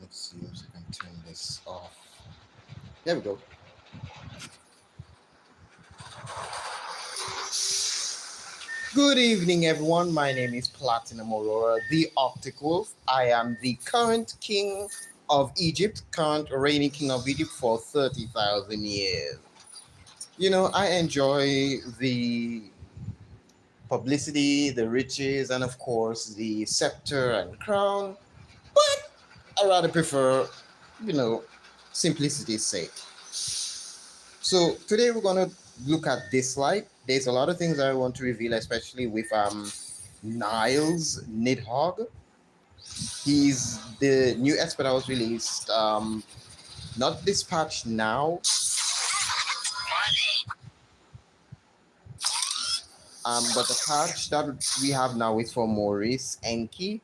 Let's see if I can turn this off. There we go. Good evening, everyone. My name is Platinum Aurora, the Optic Wolf. I am the current king of Egypt, current reigning king of Egypt for 30,000 years. You know, I enjoy the publicity, the riches, and of course, the scepter and crown, but I rather prefer, you know, simplicity's sake. So today we're gonna look at Dislyte. There's a lot of things I want to reveal, especially with Niles Nidhogg. He's the new Esper that was released, not dispatched now. But the patch that we have now is for Maurice Enki.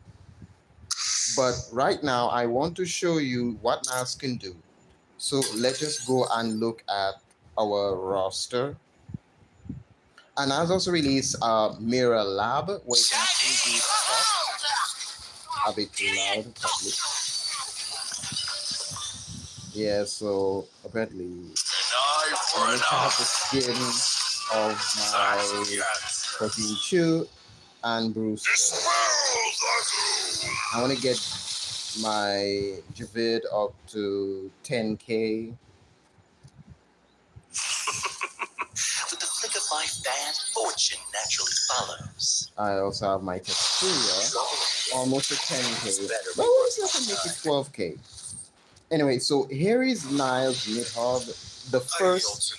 But right now, I want to show you what Niles can do. So let's just go and look at our roster. And Niles also released Mirror Lab, where you can actually do stuff. A bit too loud, probably. Yeah, so apparently I'm going to have the skin of my fucking Chew and Bruce. I want to get my Javid up to 10k. With the flick of my fan, fortune naturally follows. I also have my Tetsuya almost at 10k. But what if I can make it 12k? Anyway, so here is Niles Nidhogg, the first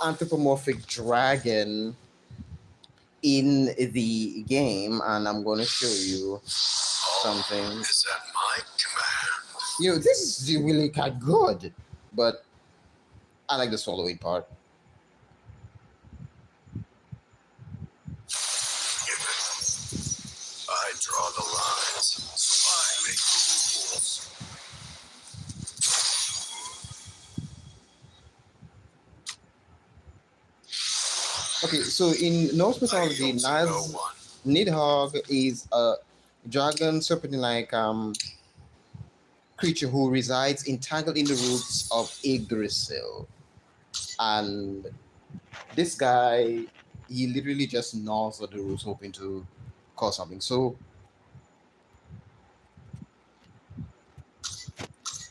anthropomorphic dragon in the game, and I'm going to show you something. Is that my command? You know, this is really kind of good, but I like the swallowing part. I draw the lines, so I make the rules. Okay, so in Norse mythology, Niles Nidhogg is a dragon serpent-like creature who resides entangled in the roots of Yggdrasil. And this guy, he literally just gnaws at the roots hoping to cause something. So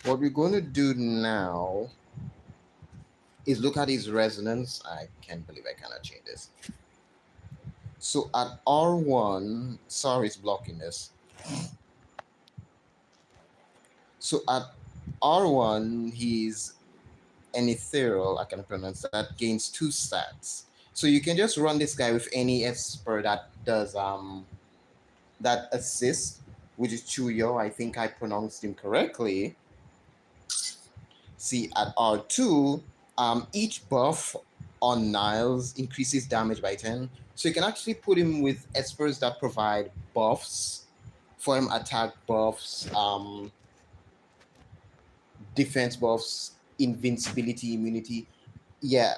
what we're going to do now is look at his resonance. I can't believe I cannot change this. So at R1, sorry, it's blocking this. So at R1, he's an ethereal, I can pronounce that, gains 2 stats. So you can just run this guy with any Esper that does that assists, which is Chuyo. I think I pronounced him correctly. See, at R2, each buff on Niles increases damage by 10. So you can actually put him with Espers that provide buffs for him, attack buffs, defense buffs, invincibility, immunity. Yeah,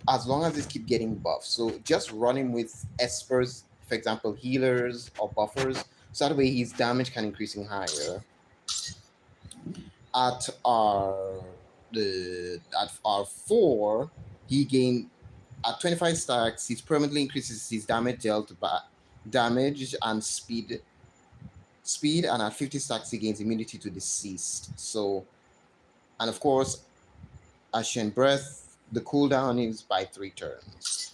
as long as they keep getting buffs. So just run him with Espers, for example, healers or buffers. So that way his damage can increasing higher. At R4, he gained at 25 stacks. He permanently increases his damage dealt by damage and speed. And at 50 stacks, he gains immunity to deceased. So, and of course, Ashen Breath, the cooldown is by 3 turns.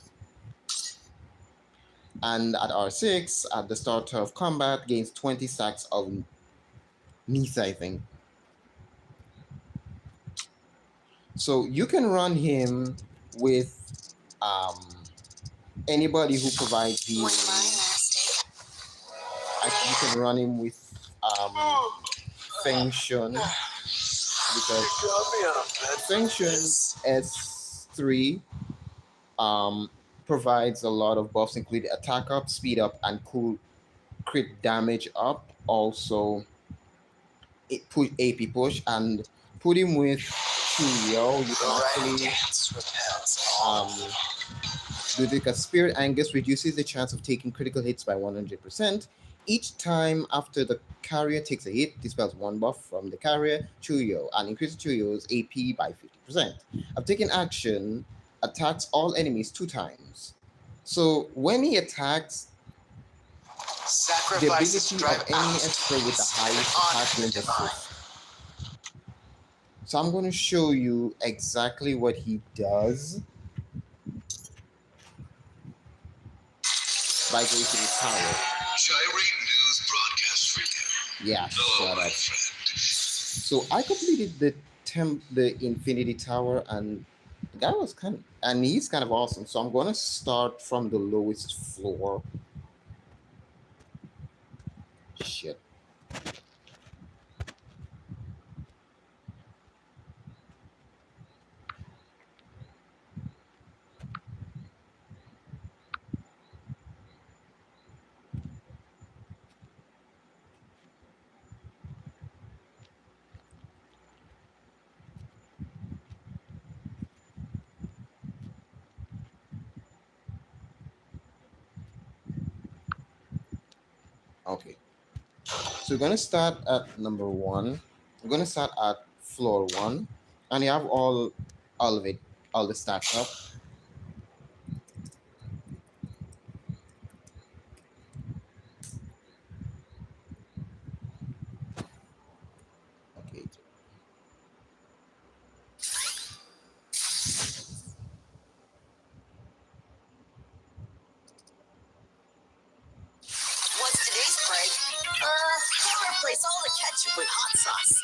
And at R6, at the start of combat, gains 20 stacks of Nitha, I think. So you can run him with anybody who provides healing. You can run him with Feng Shun, because Feng Shun S3 provides a lot of buffs, including attack up, speed up, and cool crit damage up. Also, it put AP push, and put him with Chuyo. You can actually do, because Spirit Angus reduces the chance of taking critical hits by 100%. Each time after the carrier takes a hit, dispels one buff from the carrier, Chuyo, and increases Chuyo's AP by 50%. I've taken action, attacks all enemies 2 times. So when he attacks, the Sacrifices ability of drive any Esper with the obstacles highest onto attack the wins divine. assist. So I'm going to show you exactly what he does by going to the tower. Gyrate News Broadcast Radio. Yeah, Hello, shut my up. friend. So I completed the Infinity Tower, and the guy was and he's kind of awesome. So I'm gonna start from the lowest floor. Shit. Okay. So we're gonna start at number one. We're gonna start at floor one, and you have all of it, all the stacks up. Okay. What's today's prank? We'll replace all the ketchup with hot sauce.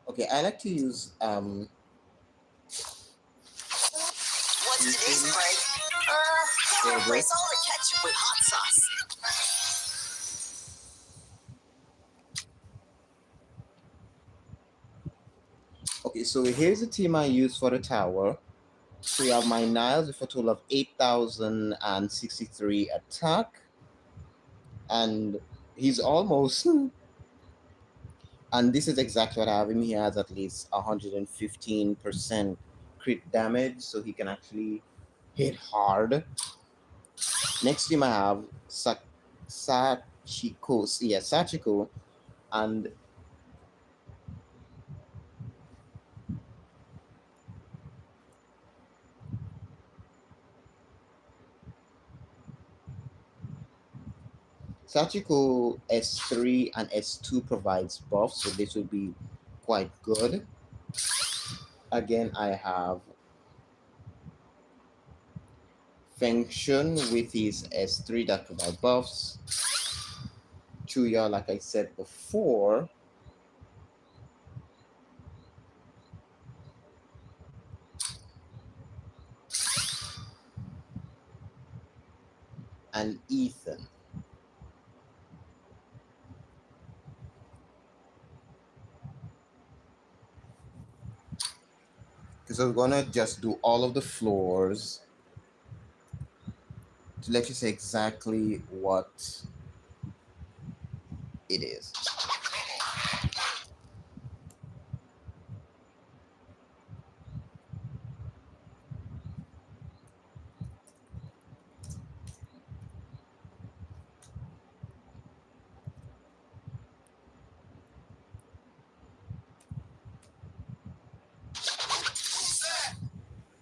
Okay. I like to use What's today's Ethan. prank? We'll There we go. replace all the ketchup with hot sauce. Okay. So here's the team I use for the tower. So you have my Niles with a total of 8,063 attack, and he's almost. And this is exactly what I have him. He has at least 115% crit damage, so he can actually hit hard. Next team I have Sachiko. Yeah, Sachiko, and Sachiko S3 and S2 provides buffs, so this will be quite good. Again, I have Feng Shun with his S3 that provide buffs. Chuya, like I said before, and Ethan. Because we're gonna just do all of the floors to let you say exactly what it is.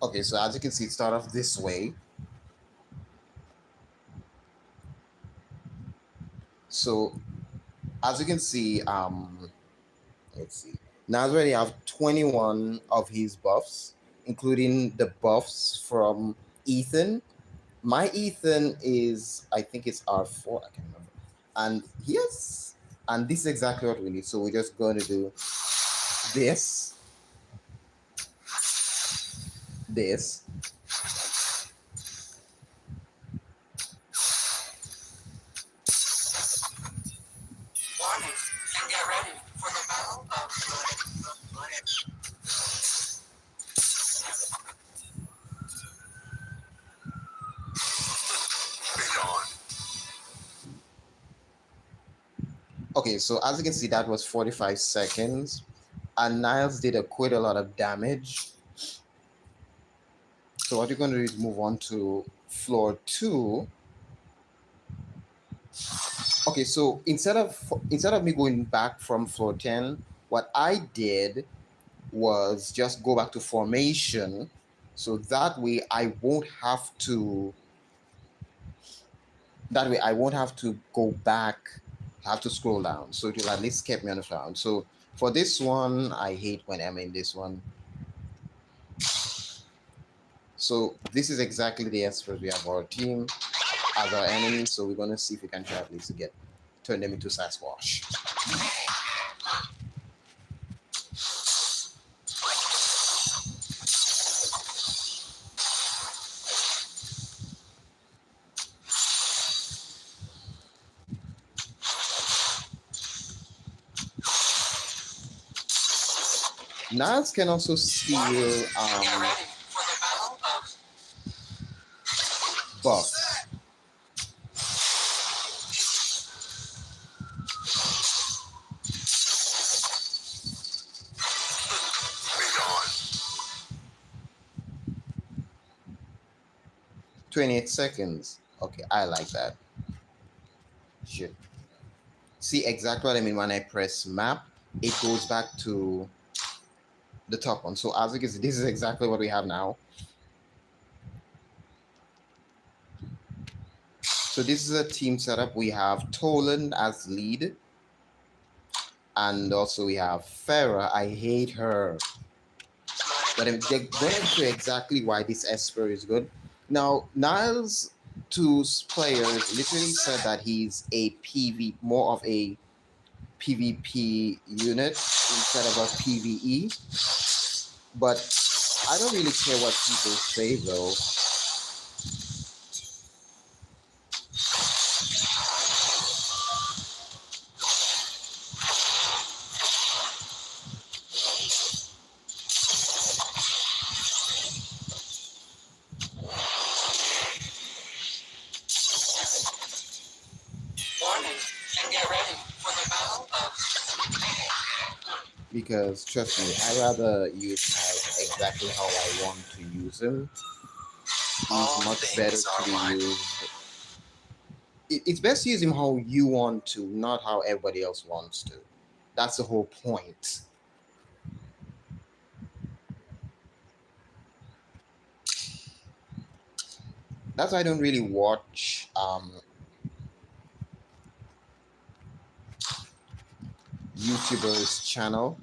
Okay, so as you can see, start off this way. So as you can see, let's see. Now I already have 21 of his buffs, including the buffs from Ethan. My Ethan is, I think it's R4, I can't remember. And and this is exactly what we need. So we're just going to do this, this, Warning, and get ready for the battle of the planet. Okay, so as you can see, that was 45 seconds. And Niles did quite a lot of damage. So what you're going to do is move on to floor 2. Okay, so instead of me going back from floor 10, what I did was just go back to formation, so that way I won't have to go back, have to scroll down. So it will at least keep me on the ground. So for this one, I hate when I'm in this one. So this is exactly the Espers we have our team as our enemy. So we're gonna see if we can try at least to turn them into Sasquatch. Niles can also steal buffs. Beyond. 28 seconds. Okay, I like that. Shit. See exactly what I mean when I press map, it goes back to the top one. So as you can see, this is exactly what we have now. So this is a team setup. We have Toland as lead, and also we have Farah. I hate her, but I'm going to show you exactly why this Esper is good. Now, Niles' two players literally said that he's more of a PvP unit instead of a PvE. But I don't really care what people say though. Warning, and get ready for the battle of. Because trust me, I rather use Miles exactly how I want to use him. He's All much better things to are be mine. used. It's best to use him how you want to, not how everybody else wants to. That's the whole point. That's why I don't really watch YouTubers' channel,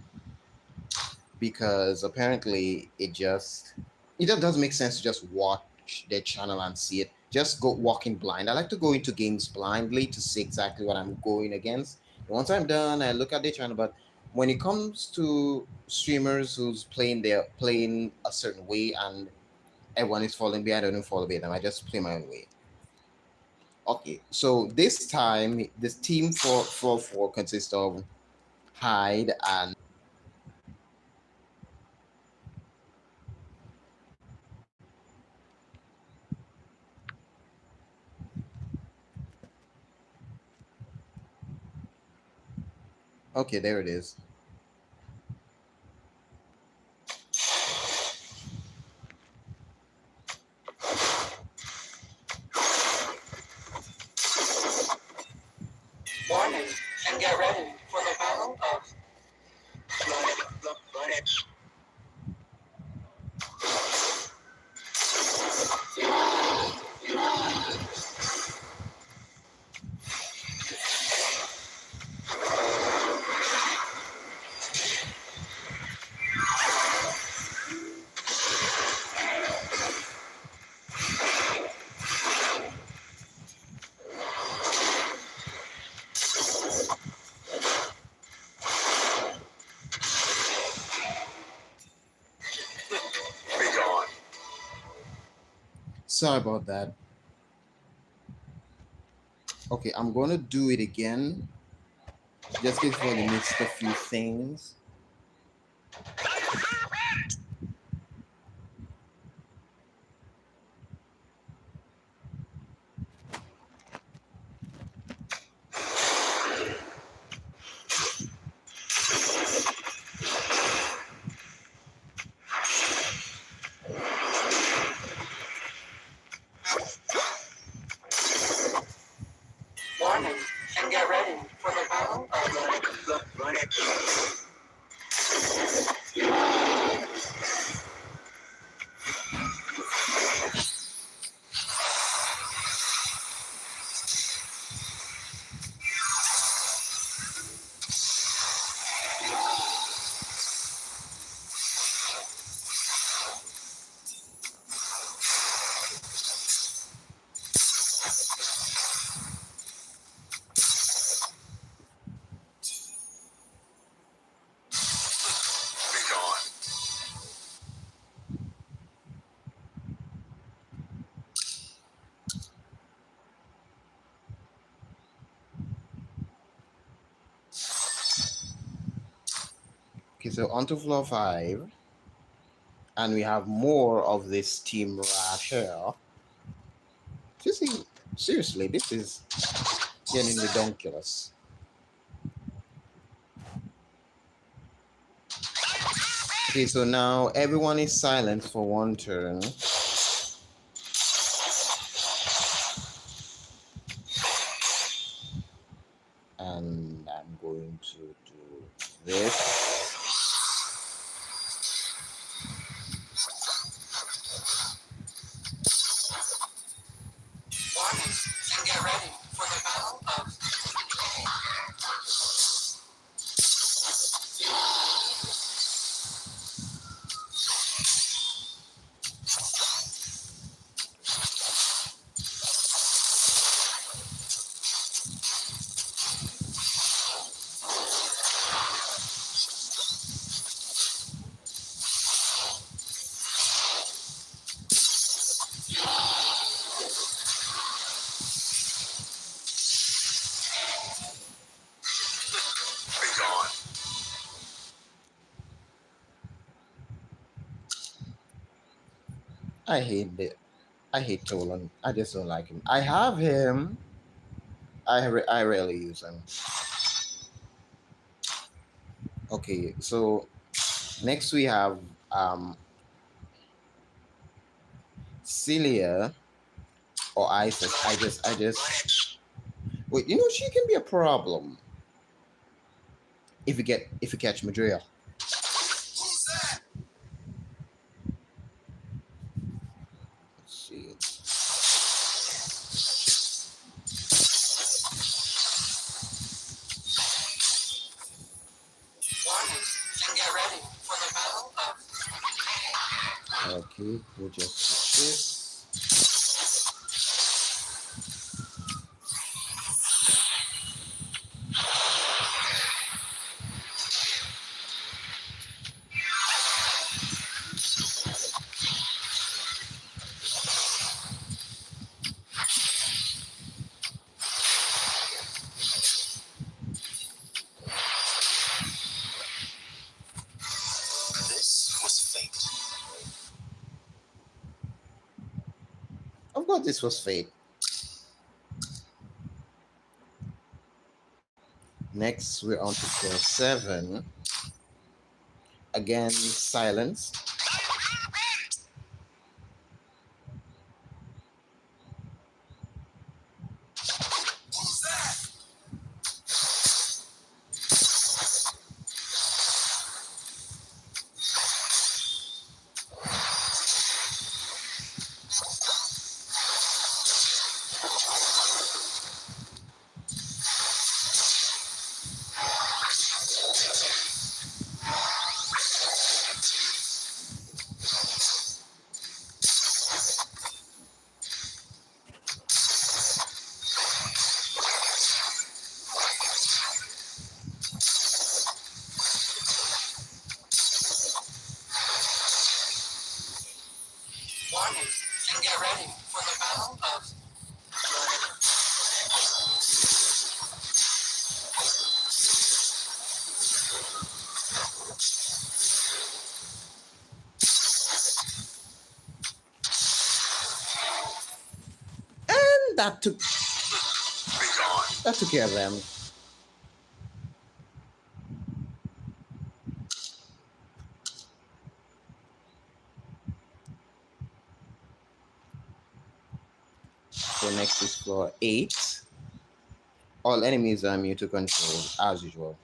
because apparently it just doesn't make sense to just watch their channel and see it. Just go walking blind. I like to go into games blindly to see exactly what I'm going against. And once I'm done, I look at their channel. But when it comes to streamers who's playing a certain way and everyone is following me, I don't follow them. I just play my own way. Okay, so this time this team for 4 consists of Hyde and okay, there it is. Warning, and get ready for the battle of. Beyond. Sorry about that. Okay, I'm gonna do it again. Just because I missed a few things. so on to floor 5. And we have more of this team right here. Seriously, this is getting ridiculous. Okay, so now everyone is silent for one turn. And I'm going to do this. And get ready for the battle of be gone. I hate it. I hate Tolan. I just don't like him. I have him. I rarely use him. Okay, so next we have Celia or Isis. I just wait. You know she can be a problem if you catch Madria. Who's that? Let's see. And get ready for the battle of Okay, we'll just do this. This was fate. Of course, this was fate. Next, we're on to floor 7. Again, silence. Who's that? And get ready for the battle of And be gone. that took care of them. So next is floor 8. All enemies are immune to control, as usual.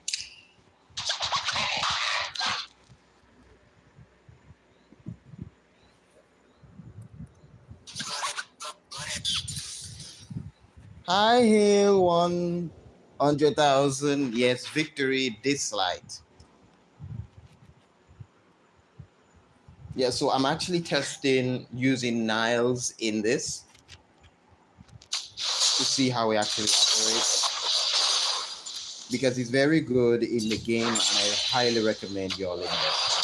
High hail 100,000. Yes, victory, Dislyte. Yeah, so I'm actually testing using Niles in this to see how it actually operates. Because he's very good in the game and I highly recommend you all invest.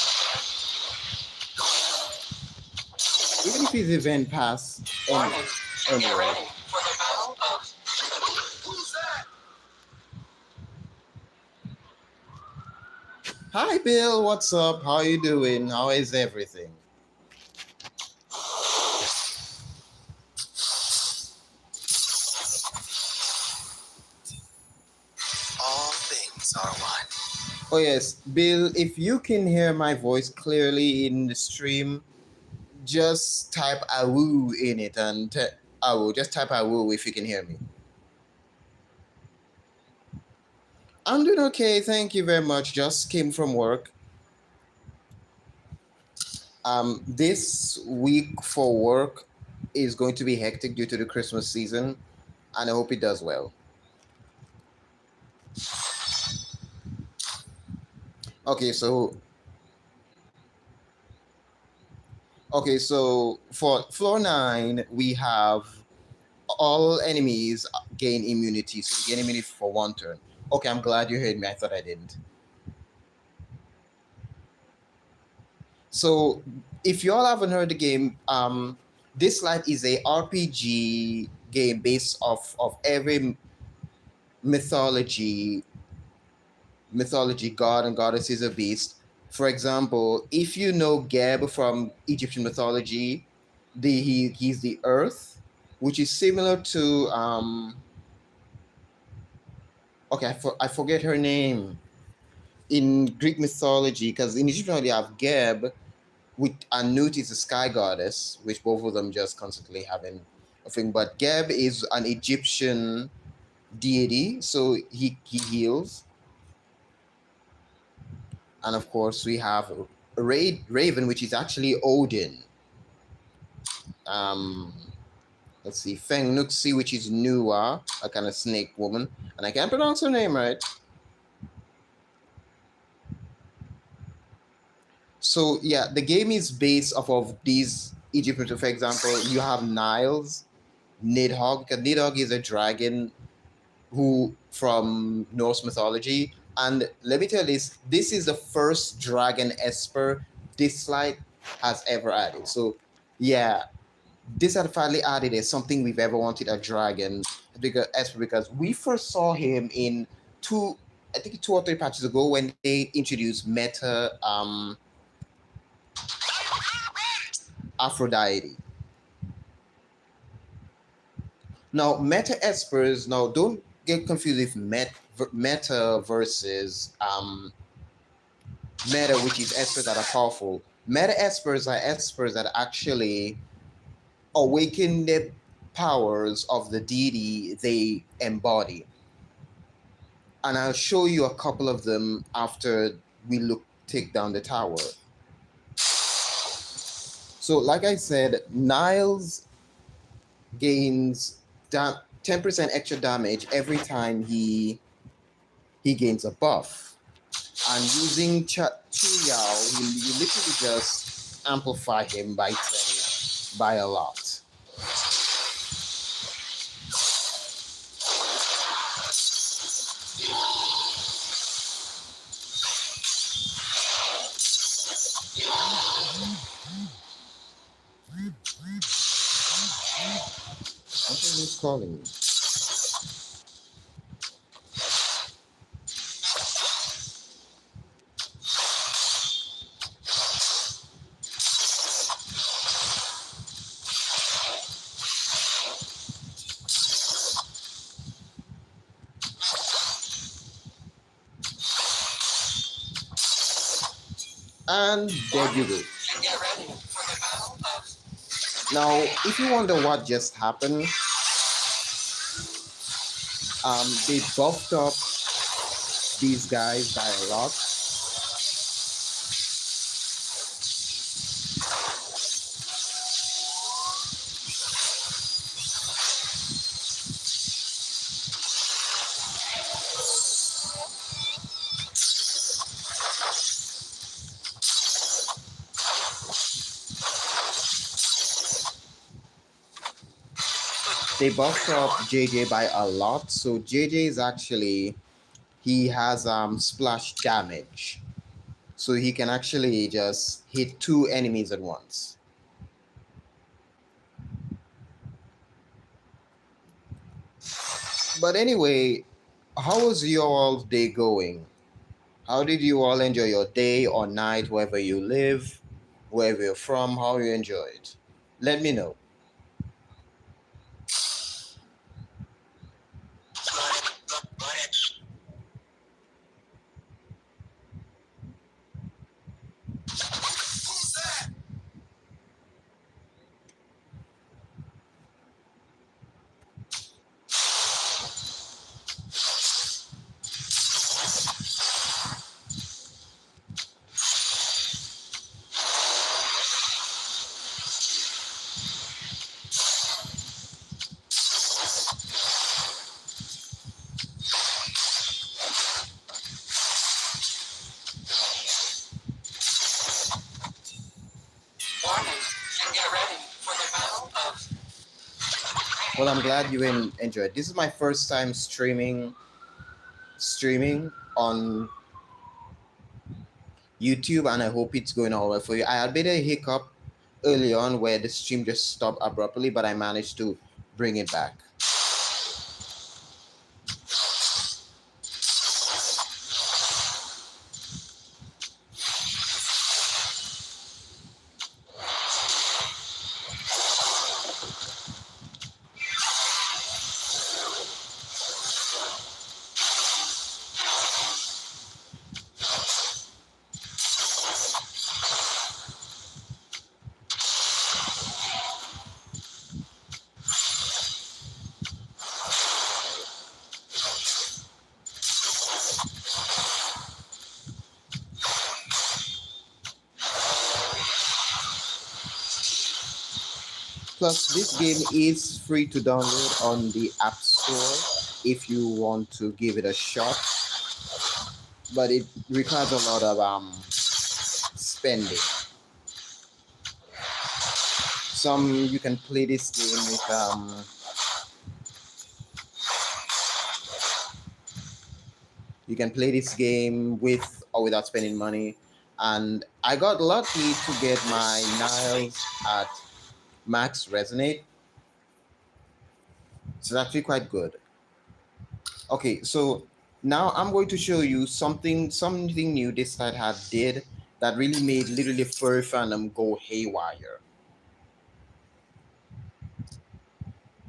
Even if his event pass anyway. And get ready for the battle of who's that? Hi, Bill. What's up? How you doing? How is everything? All things are one. Oh yes, Bill. If you can hear my voice clearly in the stream, just type a woo in it and I will just type a woo if you can hear me. I'm doing okay. Thank you very much. Just came from work. This week for work is going to be hectic due to the Christmas season, and I hope it does well. Okay, so for floor 9, we have all enemies gain immunity. So we gain immunity for 1 turn. Okay, I'm glad you heard me. I thought I didn't. So if you all haven't heard the game, Dislyte is a RPG game based off of every mythology god and goddess is a beast. For example, if you know Geb from Egyptian mythology, he's the earth, which is similar to okay, I forget her name in Greek mythology, because in Egyptian they have Geb, with Anut is the sky goddess, which both of them just constantly having a thing. But Geb is an Egyptian deity, so he heals. And of course we have Raven, which is actually Odin. Um, let's see, Feng Nuxi, which is Nua, a kind of snake woman, and I can't pronounce her name right. So yeah, the game is based off of these Egyptian. For example, you have Niles, Nidhogg, because Nidhogg is a dragon who from Norse mythology. And let me tell you this: this is the first dragon Esper Dislyte has ever added. So yeah, this had finally added is something we've ever wanted a dragon because Esper, because we first saw him in two, I think 2 or 3 patches ago when they introduced Meta Aphrodite. Now Meta Espers, now don't get confused with Meta versus Meta, which is espers that are powerful. Meta espers are espers that actually awaken the powers of the deity they embody. And I'll show you a couple of them after we take down the tower. So, like I said, Niles gains 10% extra damage every time he gains a buff. And using Chuyao, you literally just amplify him by 10 by a lot. Okay, who's calling me? And there you go. Now, if you wonder what just happened, they buffed up these guys by a lot. They buffed up JJ by a lot. So JJ is actually, he has splash damage. So he can actually just hit 2 enemies at once. But anyway, how was your day going? How did you all enjoy your day or night, wherever you live, wherever you're from, how you enjoy it? Let me know. Warning, and get ready for the battle of. Well, I'm glad you enjoyed. This is my first time streaming on YouTube, and I hope it's going all well for you. I had a bit of a hiccup early on where the stream just stopped abruptly, but I managed to bring it back. Plus, this game is free to download on the App Store if you want to give it a shot, but it requires a lot of spending. Some you can play this game with you can play this game with or without spending money. And I got lucky to get my Niles at max resonate. It's actually quite good. Okay, so now I'm going to show you something new this site had did that really made literally furry fandom go haywire.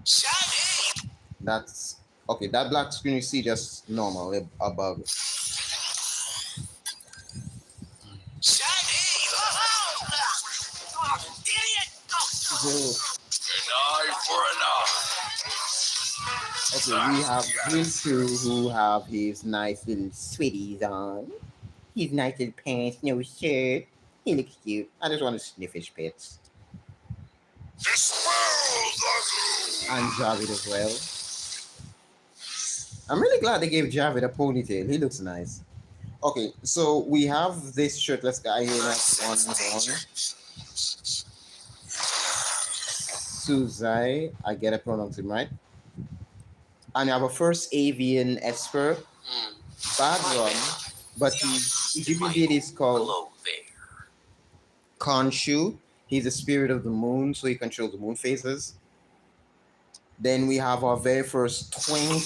Shiny! That's okay. That black screen you see just normal, a bug. Shiny! Oh, idiot! So An eye for an okay, we have Dream 2 who have his nice little sweaties on. His nice little pants, no shirt. He looks cute. I just want to sniff his pits. And Javid as well. I'm really glad they gave Javid a ponytail. He looks nice. Okay, so we have this shirtless guy here that's one horn. Suzai, I get it pronounced him right. And you have a first avian Esper, bad run, but his Egyptian deity is called Khonshu. He's the spirit of the moon, so he controls the moon phases. Then we have our very first twink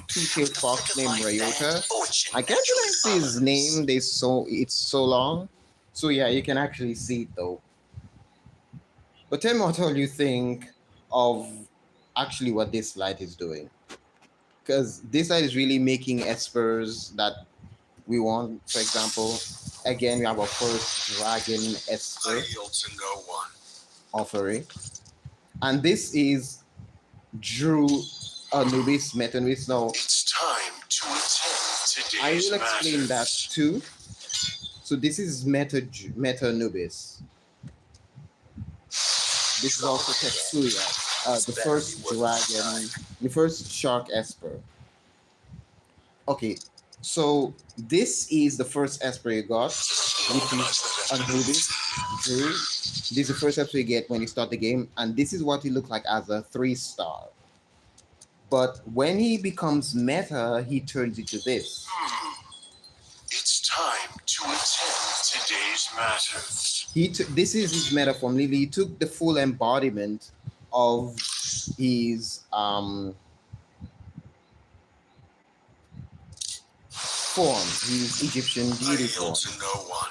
two-tailed fox named Ryota. I can't really see his name. It's so long. So yeah, you can actually see it though. But tell me what all you think of actually what Dislyte is doing. Because Dislyte is really making espers that we want. For example, again, we have our first dragon esper offering. And this is Drew Anubis Metanubis. Now, It's time to attend today's I will explain that too. So this is Meta Anubis. This is also Tetsuya, the first dragon, the first shark esper. Okay, so this is the first esper you got, which is Anubis Drew. This is the first esper you get when you start the game, and this is what he looked like as a 3-star. But when he becomes meta, he turns into this. It's time to attend today's matters. This is his meta form. Literally, he took the full embodiment of his form, his Egyptian I deity yield form. to no one.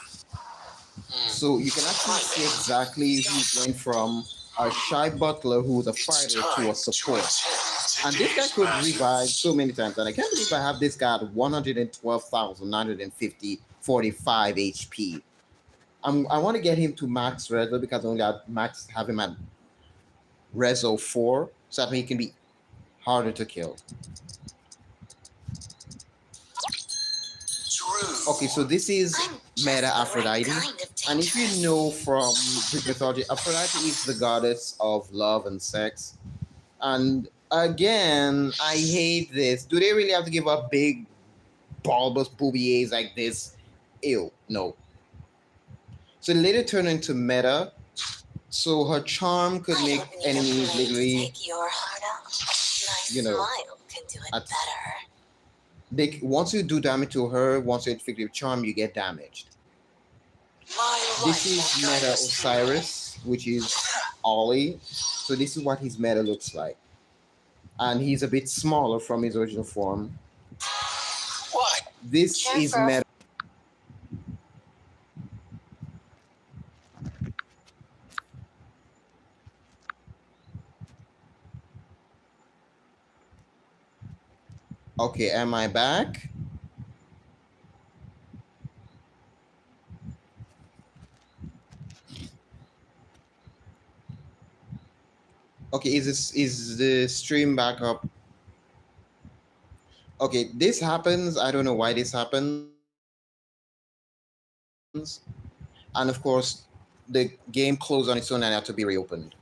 So you can actually see exactly he went from a shy butler who was a It's fighter to time a to support. attend And this guy today's could battle. revive so many times. And I can't believe I have this guy at 112,950 45 HP. I want to get him to max Rezo because I only have him at Rezo 4. So that means he can be harder to kill. True. Okay, so this is Meta Aphrodite. And if you know from Greek mythology, Aphrodite is the goddess of love and sex. And again, I hate this. Do they really have to give up big, bulbous boobies like this? Ew, no. So later turned into Meta. So her charm could make enemies literally, you know, at, they once you do damage to her, once you inflict your charm, you get damaged. This is Meta Osiris, which is Ollie. So this is what his meta looks like. And he's a bit smaller from his original form. What? This is Meta. Okay, am I back? Okay, is the stream back up? Okay, this happens. I don't know why this happens. And of course, the game closed on its own and had to be reopened.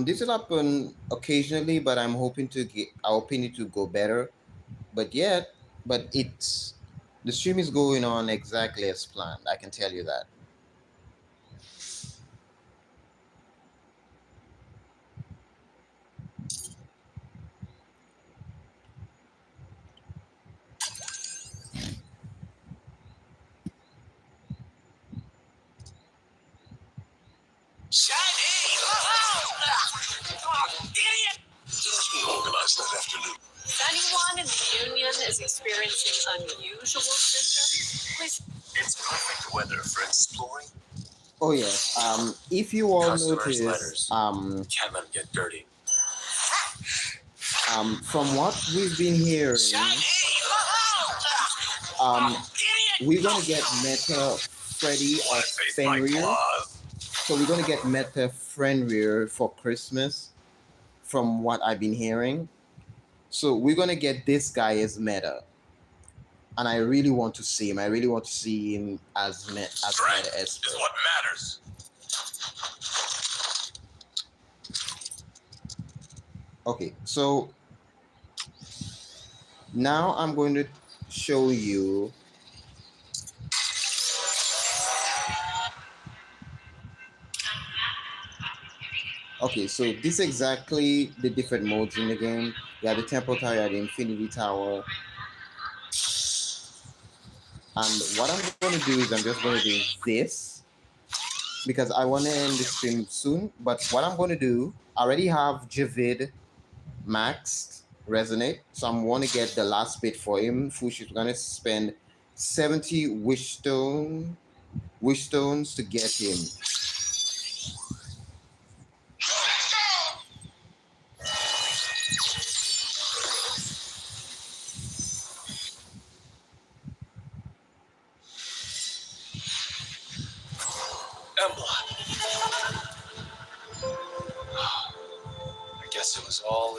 This will happen occasionally, but I'm hoping it to go better. But the stream is going on exactly as planned. I can tell you that. Idiot! Organize that afternoon. If anyone in the Union is experiencing unusual symptoms, please. It's perfect weather for exploring. Oh yes. If you all Customers' notice, letters. Can't let them get dirty. from what we've been hearing, um, we're gonna get Meta Freddy or Fenrir. So we're gonna get Meta Fenrir for Christmas, from what I've been hearing. So we're gonna get this guy as Meta, and I really want to see him. I really want to see him as Meta Esper. Is what matters. Okay, so now I'm going to show you. Okay, so this is exactly the different modes in the game. You have the Temple Tower, you have the Infinity Tower. And what I'm going to do is I'm just going to do this because I want to end the stream soon. But what I'm going to do, I already have Javid maxed resonate. So I'm going to get the last bit for him. Fush is going to spend 70 wish stones to get him. Embla. I guess it was all.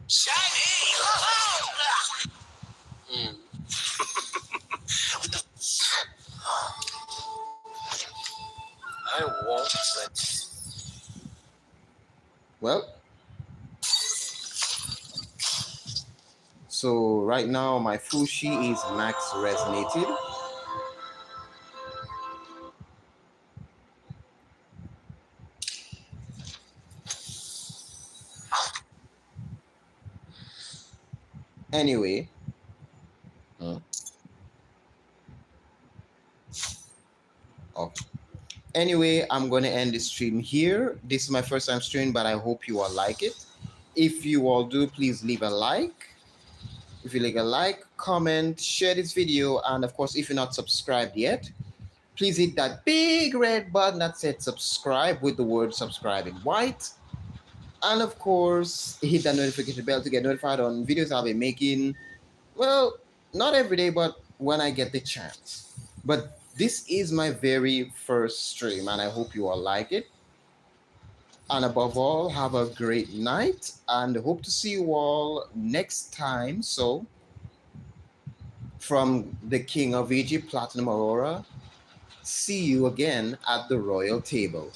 Shiny! I won't let. Well, So right now my Fushi is max resonated. Anyway, hmm, okay. Anyway, I'm gonna end the stream here. This is my first time streaming, but I hope you all like it. If you all do, please leave a like. If you like a like, comment, share this video, and of course, if you're not subscribed yet, please hit that big red button that said subscribe with the word subscribe in white. And of course, hit that notification bell to get notified on videos I'll be making. Well, not every day, but when I get the chance. But this is my very first stream, and I hope you all like it. And above all, have a great night, and hope to see you all next time. So, from the King of Egypt, Platinum Aurora, see you again at the royal table.